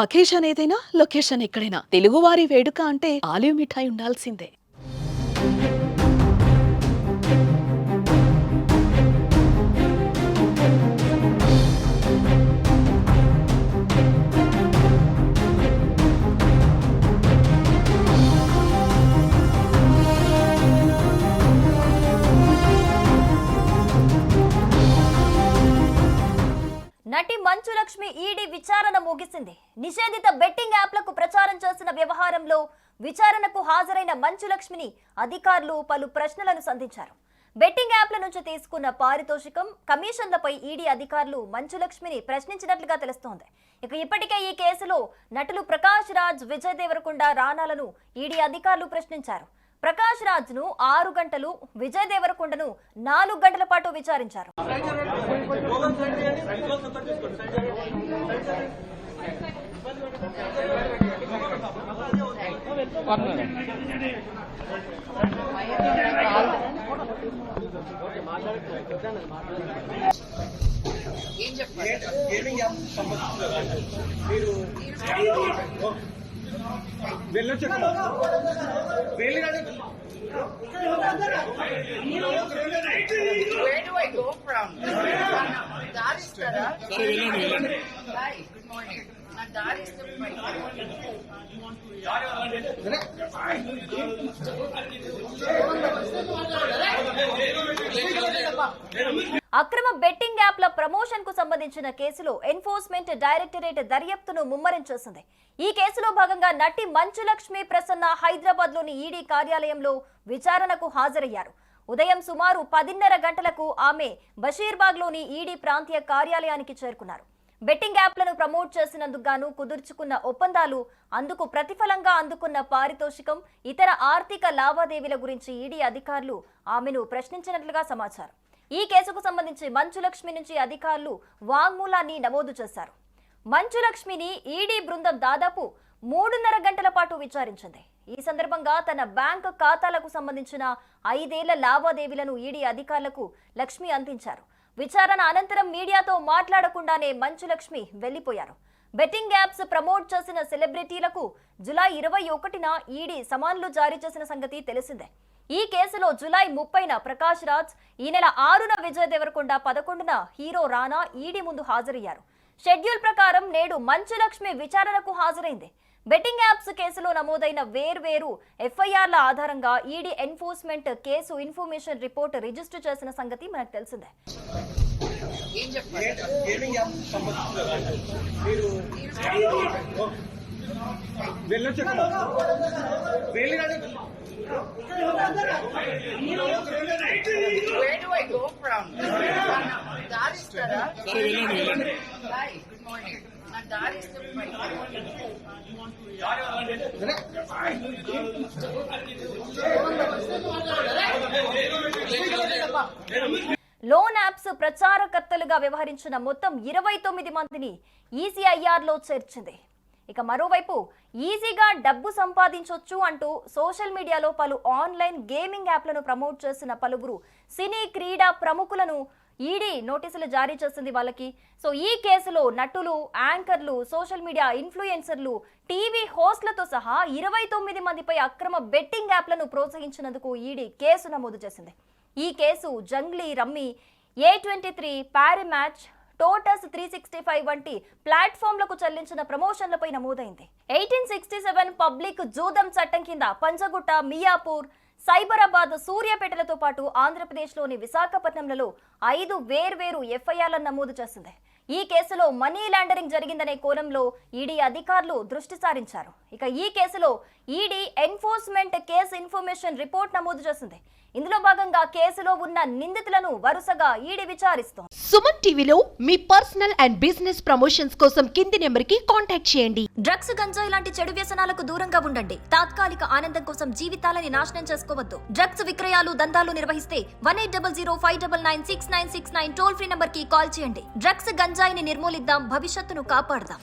Occasion ఏదైనా location ఎక్కడైనా తెలుగువారి వేడుక అంటే ఆలివ్ మిఠాయి ఉండాల్సిందే. నటి మంచు లక్ష్మి ఈడీ విచారణ ముగిసింది. నిషేధిత బెట్టింగ్ యాప్లకు ప్రచారం చేసిన వ్యవహారంలో విచారణకు హాజరైన మంచు లక్ష్మిని అధికారులు పలు ప్రశ్నలను సంధించారు. బెట్టింగ్ యాప్ల నుంచి తీసుకున్న పారితోషికం, కమిషన్లపై ఈడీ అధికారులు మంచు లక్ష్మిని ప్రశ్నించినట్లుగా తెలుస్తోంది. ఇప్పటికే ఈ కేసులో నటులు ప్రకాష్ రాజ్, విజయ్ దేవరకొండ, రానాలను ఈడీ అధికారులు ప్రశ్నించారు. ప్రకాష్ రాజ్ ను 6 గంటలు, విజయ్ దేవరకొండను 4 గంటల పాటు విచారించారు. వెళ్ళొచ్చు. Where do I go from? Daristara. Hi, good morning. అక్రమ బెట్టింగ్ యాప్ల ప్రమోషన్ కు సంబంధించిన కేసులో ఎన్ఫోర్స్మెంట్ డైరెక్టరేట్ దర్యాప్తును ముమ్మరం చేసింది. ఈ కేసులో భాగంగా నటి మంచు లక్ష్మి ప్రసన్న హైదరాబాద్ లోని ఈడీ కార్యాలయంలో విచారణకు హాజరయ్యారు. ఉదయం సుమారు 10:30 గంటలకు ఆమె బషీర్బాగ్ లోని ఈడీ ప్రాంతీయ కార్యాలయానికి చేరుకున్నారు. బెట్టింగ్ యాప్లను ప్రమోట్ చేసినందుకు గాను కుదుర్చుకున్న ఒప్పందాలు, అందుకు ప్రతిఫలంగా అందుకున్న పారితోషికం, ఇతర ఆర్థిక లావాదేవీల గురించి ఈడీ అధికారులు ఆమెను ప్రశ్నించినట్లుగా సమాచారం. ఈ కేసుకు సంబంధించి మంచు లక్ష్మి నుంచి అధికారులు వాంగ్మూలాన్ని నమోదు చేశారు. మంచు లక్ష్మిని ఈడీ బృందం దాదాపు 3:30 గంటల పాటు విచారించింది. ఈ సందర్భంగా తన బ్యాంకు ఖాతాలకు సంబంధించిన 5 ఏళ్ల లావాదేవీలను ఈడీ అధికారులకు లక్ష్మి అందించారు. విచారణ అనంతరం మీడియాతో మాట్లాడకుండానే మంచు లక్ష్మి వెళ్లిపోయారు. బెట్టింగ్ యాప్స్ ప్రమోట్ చేసిన సెలబ్రిటీలకు జూలై 21న ఈడీ సమన్లు జారీ చేసిన సంగతి తెలిసిందే. ఈ కేసులో జూలై 30న ప్రకాష్ రాజ్, ఈ నెల 6న విజయ్ దేవరకొండ, 11న హీరో రానా ఈడీ ముందు హాజరయ్యారు. షెడ్యూల్ ప్రకారం నేడు మంచు లక్ష్మి విచారణకు హాజరైంది. బెట్టింగ్ యాప్స్ కేసులో నమోదైన వేర్వేరు ఎఫ్ఐఆర్ల ఆధారంగా ED enforcement case information report register చేసిన సంగతి మనకు తెలిసిందే. వెళ్ళొచ్చు. Where do I go from? Daristara. Hi, good morning. Loan apps ప్రచారకర్తలుగా వ్యవహరించిన మొత్తం 29 మందిని ఈసీఐఆర్ లో చేర్చింది. మరోవైపు ఈజీగా డబ్బు సంపాదించొచ్చు అంటూ సోషల్ మీడియాలో పలు ఆన్లైన్ గేమింగ్ యాప్లను ప్రమోట్ చేసిన పలువురు సినీ, క్రీడా ప్రముఖులను ఈడీ నోటీసులు జారీ చేసింది వాళ్ళకి. ఈ కేసులో నటులు, యాంకర్లు, సోషల్ మీడియా ఇన్ఫ్లుయెన్సర్లు, టీవీ హోస్ట్లతో సహా 29 మందిపై అక్రమ బెట్టింగ్ యాప్లను ప్రోత్సహించినందుకు ఈడీ కేసు నమోదు చేసింది. ఈ కేసు జంగ్లీ, రమ్మీ, A23, పారిమ్యాచ్, టోటస్ 365 వంటి ప్లాట్ఫామ్లకు చెల్లించిన ప్రమోషన్లపై నమోదైంది. 1867 పబ్లిక్ జూదం చట్టం కింద పంజగుట్ట, మియాపూర్, సైబరాబాద్, సూర్యాపేటలతో పాటు ఆంధ్రప్రదేశ్లోని విశాఖపట్నంలలో 5 వేర్వేరు ఎఫ్ఐఆర్లను నమోదు చేసింది. ఈ కేసులో మనీ లాండరింగ్ జరిగిందనే కోణంలో ఈడీ అధికారులు దృష్టి సారించారు. ఈ కేసులో ED enforcement case information report నమోదు చేసింది. ఇందులో భాగంగా కేసులో ఉన్న నిందితులను వరుసగా ఈడీ విచారిస్తోంది. సుమన్ టీవీలో మీ పర్సనల్ అండ్ బిజినెస్ ప్రమోషన్స్ కోసం కింది నెంబర్ కి కాంటాక్ట్ చేయండి. డ్రగ్స్, గంజాయి లాంటి చెడు వ్యసనాలకు దూరంగా ఉండండి. తాత్కాలిక ఆనందం కోసం జీవితాలని నాశనం చేసుకోవద్దు. డ్రగ్స్ విక్రయాలు, దందాలు నిర్వహిస్తే 180059969969 టోల్ ఫ్రీ నంబర్ కి కాల్ చేయండి. డ్రగ్స్, గంజాయిని నిర్మూలిద్దాం, భవిష్యత్తును కాపాడదాం.